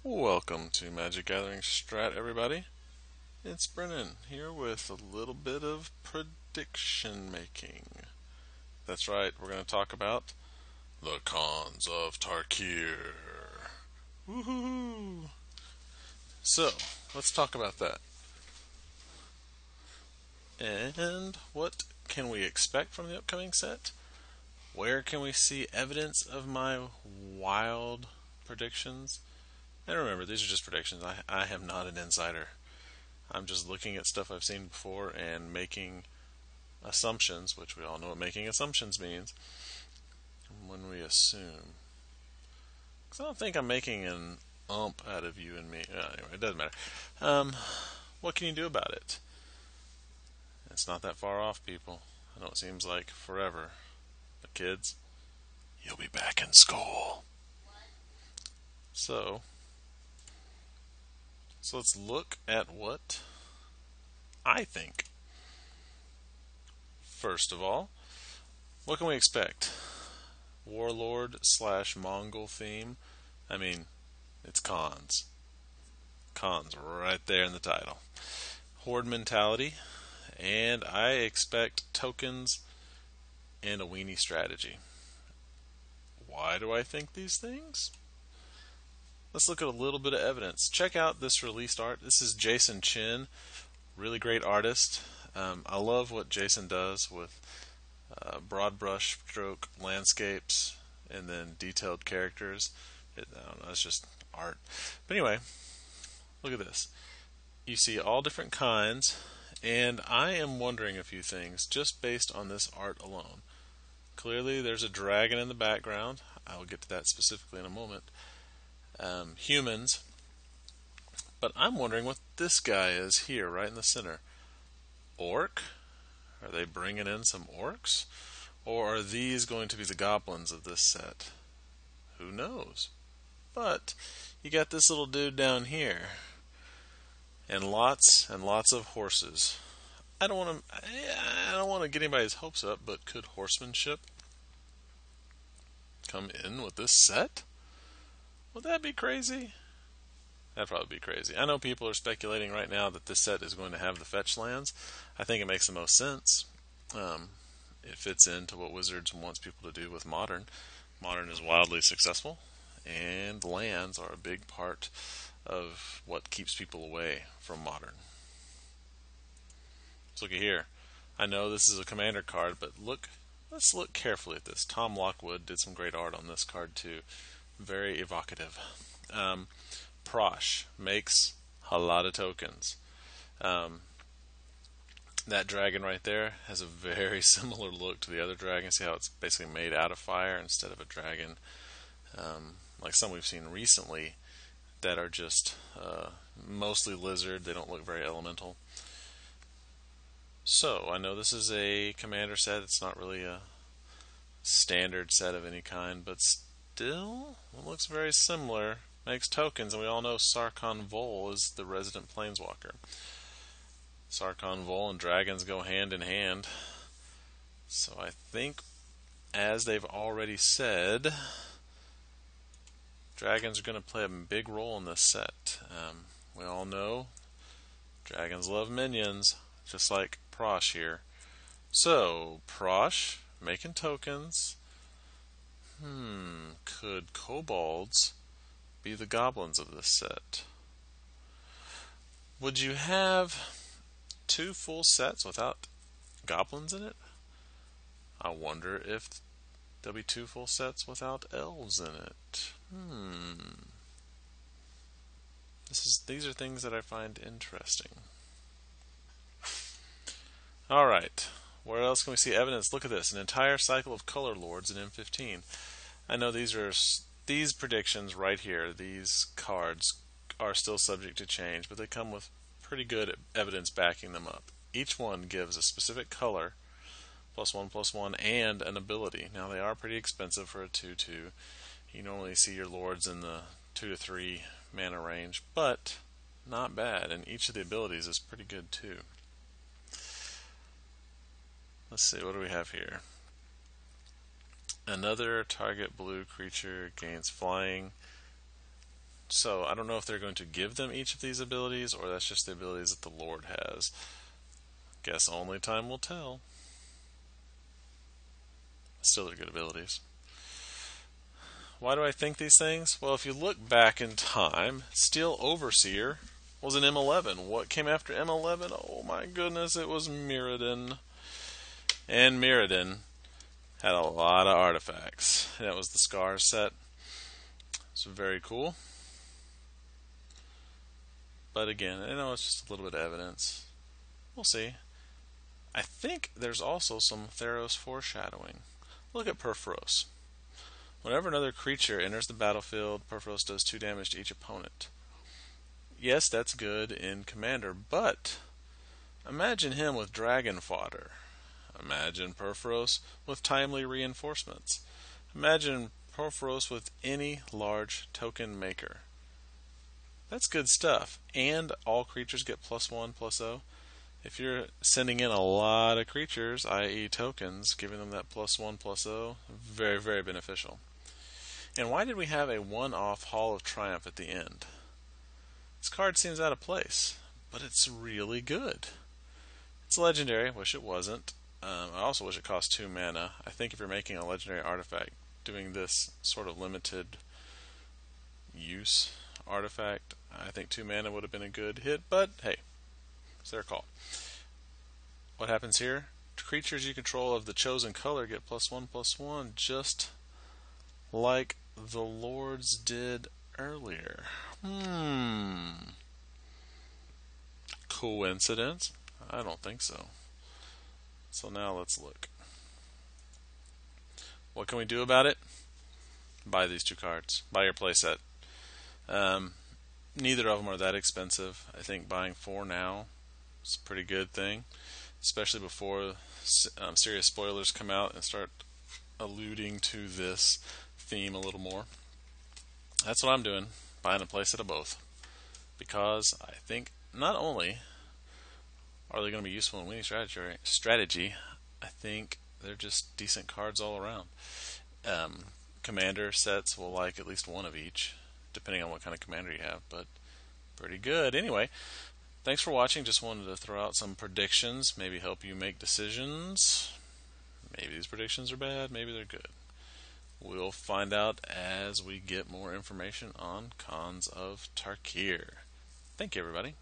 Welcome to Magic Gathering Strat, everybody. It's Brennon here with a little bit of prediction making. That's right, we're going to talk about the cons of Tarkir. Woohoo! So, let's talk about that. And what can we expect from the upcoming set? Where can we see evidence of my wild predictions? And remember, these are just predictions. I am not an insider. I'm just looking at stuff I've seen before and making assumptions, which we all know what making assumptions means when we assume. Because I don't think I'm making an out of you and me. Anyway, it doesn't matter. What can you do about it? It's not that far off, people. I know it seems like forever. But kids, you'll be back in school. So let's look at what I think. First of all, what can we expect? Warlord / Mongol theme. I mean, it's cons. Cons right there in the title. Horde mentality, and I expect tokens and a weenie strategy. Why do I think these things? Let's look at a little bit of evidence. Check out this released art. This is Jason Chin, really great artist. I love what Jason does with broad brush stroke landscapes and then detailed characters. I don't know, it's just art. But anyway, look at this. You see all different kinds, and I am wondering a few things just based on this art alone. Clearly, there's a dragon in the background. I will get to that specifically in a moment. Humans, but I'm wondering what this guy is here, right in the center. Orc? Are they bringing in some orcs? Or are these going to be the goblins of this set? Who knows? But you got this little dude down here, and lots of horses. I don't want to get anybody's hopes up, but could horsemanship come in with this set? Would that be crazy? That'd probably be crazy. I know people are speculating right now that this set is going to have the fetch lands. I think it makes the most sense. It fits into what Wizards wants people to do with Modern. Modern is wildly successful, and lands are a big part of what keeps people away from Modern. Let's look at here. I know this is a commander card, but let's look carefully at this. Tom Lockwood did some great art on this card too. Very evocative. Prossh makes a lot of tokens. That dragon right there has a very similar look to the other dragon. See how it's basically made out of fire instead of a dragon, like some we've seen recently that are just mostly lizard. They don't look very elemental. So I know this is a commander set. It's not really a standard set of any kind, but still, it looks very similar. Makes tokens, and we all know Sarkhan Vol is the resident planeswalker. Sarkhan Vol and dragons go hand in hand. So I think, as they've already said, dragons are going to play a big role in this set. We all know dragons love minions, just like Prossh here. So, Prossh making tokens. Could kobolds be the goblins of this set? Would you have 2 full sets without goblins in it? I wonder if there'll be 2 full sets without elves in it. These are things that I find interesting. Alright, where else can we see evidence? Look at this, an entire cycle of color lords in M15. I know these predictions right here, these cards, are still subject to change, but they come with pretty good evidence backing them up. Each one gives a specific color, +1/+1, and an ability. Now they are pretty expensive for a 2/2. You normally see your lords in the 2 to 3 mana range, but not bad, and each of the abilities is pretty good too. Let's see, what do we have here? Another target blue creature gains flying, So I don't know if they're going to give them each of these abilities, or that's just the abilities that the Lord has. Guess only time will tell. Still, they're good abilities. Why do I think these things? Well, if you look back in time, Steel Overseer was an M11. What came after M11? Oh my goodness, it was Mirrodin. And Mirrodin had a lot of artifacts. That was the Scar set. It's very cool. But again, I know it's just a little bit of evidence. We'll see. I think there's also some Theros foreshadowing. Look at Prossh. Whenever another creature enters the battlefield, Prossh does 2 damage to each opponent. Yes, that's good in Commander, but imagine him with Dragon Fodder. Imagine Prossh with Timely Reinforcements. Imagine Prossh with any large token maker. That's good stuff. And all creatures get +1/+0. If you're sending in a lot of creatures, i.e. tokens, giving them that +1/+0, very, very beneficial. And why did we have a one-off Hall of Triumph at the end? This card seems out of place, but it's really good. It's legendary. Wish it wasn't. I also wish it cost 2 mana. I think if you're making a legendary artifact, doing this sort of limited use artifact, I think 2 mana would have been a good hit, but hey, it's their call. What happens here? Creatures you control of the chosen color get +1/+1, just like the Lords did earlier. Coincidence? I don't think so. So now let's look. What can we do about it? Buy these 2 cards. Buy your playset. Neither of them are that expensive. I think buying 4 now is a pretty good thing, especially before serious spoilers come out and start alluding to this theme a little more. That's what I'm doing, buying a playset of both, because I think not only are they going to be useful in winning strategy, I think they're just decent cards all around. Commander sets will like at least one of each, depending on what kind of commander you have, but pretty good. Anyway, thanks for watching. Just wanted to throw out some predictions, maybe help you make decisions. Maybe these predictions are bad, maybe they're good. We'll find out as we get more information on Khans of Tarkir. Thank you, everybody.